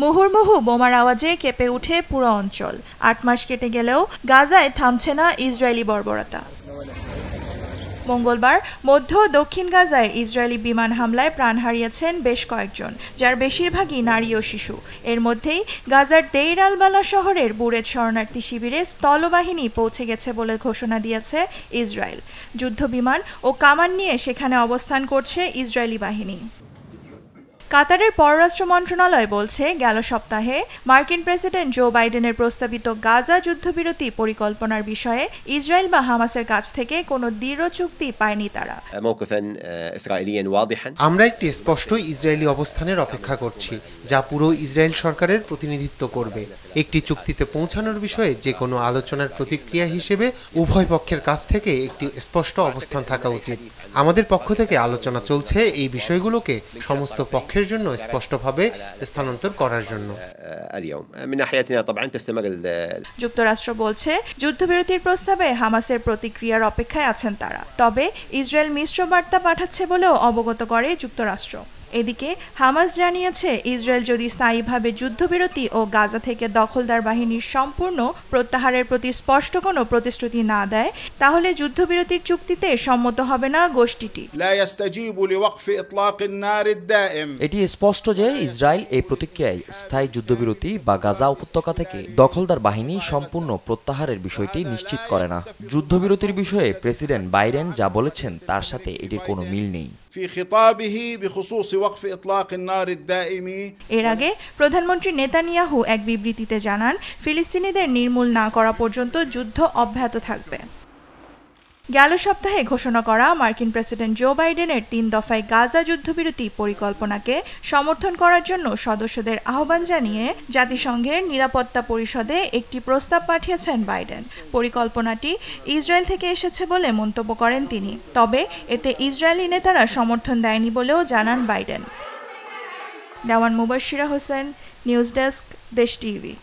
মুহুর্মুহু বোমার আওয়াজে কেঁপে উঠে পুরো অঞ্চল। ৮ মাস কেটে গেলেও গাজায় থামছে না ইসরায়েলি বর্বরতা। মঙ্গলবার মধ্য ও দক্ষিণ গাজায় ইসরায়েলি বিমান হামলায় প্রাণ হারিয়েছেন বেশ কয়েকজন, যার বেশিরভাগই নারী ও শিশু। এর মধ্যেই গাজার দেইর আল বালা শহরের বুরেজ শরণার্থী শিবিরে স্থলবাহিনী পৌঁছে গেছে বলে ঘোষণা দিয়েছে ইসরায়েল। যুদ্ধবিমান ও কামান নিয়ে সেখানে অবস্থান করছে ইসরায়েলি বাহিনী। কাতারের পররাষ্ট্র মন্ত্রণালয় বলছে, গেল সপ্তাহে মার্কিন প্রেসিডেন্ট জো বাইডেনের প্রস্তাবিত গাজা যুদ্ধবিরতি পরিকল্পনার বিষয়ে ইসরায়েল বা হামাসের কাছ থেকে কোনো দৃঢ় চুক্তি পায়নি তারা। আমরা একটি স্পষ্ট ইসরায়েলি অবস্থানের অপেক্ষা করছি, যা পুরো ইসরায়েল সরকারের প্রতিনিধিত্ব করবে। একটি চুক্তিতে পৌঁছানোর বিষয়ে যে কোনো আলোচনার প্রতিক্রিয়া হিসেবে উভয় পক্ষের কাছ থেকে একটি স্পষ্ট অবস্থান থাকা উচিত। আমাদের পক্ষ থেকে আলোচনা চলছে এই বিষয়গুলোকে সমস্ত পক্ষের জন্য স্পষ্টভাবে স্থানান্তর করার জন্য। যুক্তরাষ্ট্র বলছে, যুদ্ধবিরতির প্রস্তাবে হামাসের প্রতিক্রিয়ার অপেক্ষায় আছেন তারা। তবে ইসরায়েল মিশ্র বার্তা পাঠাচ্ছে বলেও অবগত করে যুক্তরাষ্ট্র। এদিকে হামাস জানিয়েছে, ইসরায়েল যদি স্থায়ীভাবে যুদ্ধবিরতি ও গাজা থেকে দখলদার বাহিনীর সম্পূর্ণ প্রত্যাহারের প্রতি স্পষ্ট কোনো প্রতিশ্রুতি না দেয়, তাহলে যুদ্ধবিরতির চুক্তিতে সম্মত হবে না গোষ্ঠীটি। এটি স্পষ্ট যে ইসরায়েল এই প্রতিক্রিয়ায় স্থায়ী যুদ্ধবিরতি বা গাজা উপত্যকা থেকে দখলদার বাহিনী সম্পূর্ণ প্রত্যাহারের বিষয়টি নিশ্চিত করে না। যুদ্ধবিরতির বিষয়ে প্রেসিডেন্ট বাইডেন যা বলেছেন তার সাথে এটির কোনো মিল নেই। এর আগে প্রধানমন্ত্রী নেতানিয়াহু এক বিবৃতিতে জানান, ফিলিস্তিনিদের নির্মূল না করা পর্যন্ত যুদ্ধ অব্যাহত থাকবে। গেল সপ্তাহে ঘোষণা করা মার্কিন প্রেসিডেন্ট জো বাইডেনের ৩ দফায় গাজা যুদ্ধবিরতি পরিকল্পনাকে সমর্থন করার জন্য সদস্যদের আহ্বান জানিয়ে জাতিসংঘের নিরাপত্তা পরিষদে একটি প্রস্তাব পাঠিয়েছেন বাইডেন। পরিকল্পনাটি ইসরায়েল থেকে এসেছে বলে মন্তব্য করেন তিনি। তবে এতে ইসরায়েলি নেতারা সমর্থন দেয়নি বলেও জানান বাইডেন। দেওয়ান মুবাশশিরা হোসেন, নিউজ ডেস্ক, দেশ টিভি।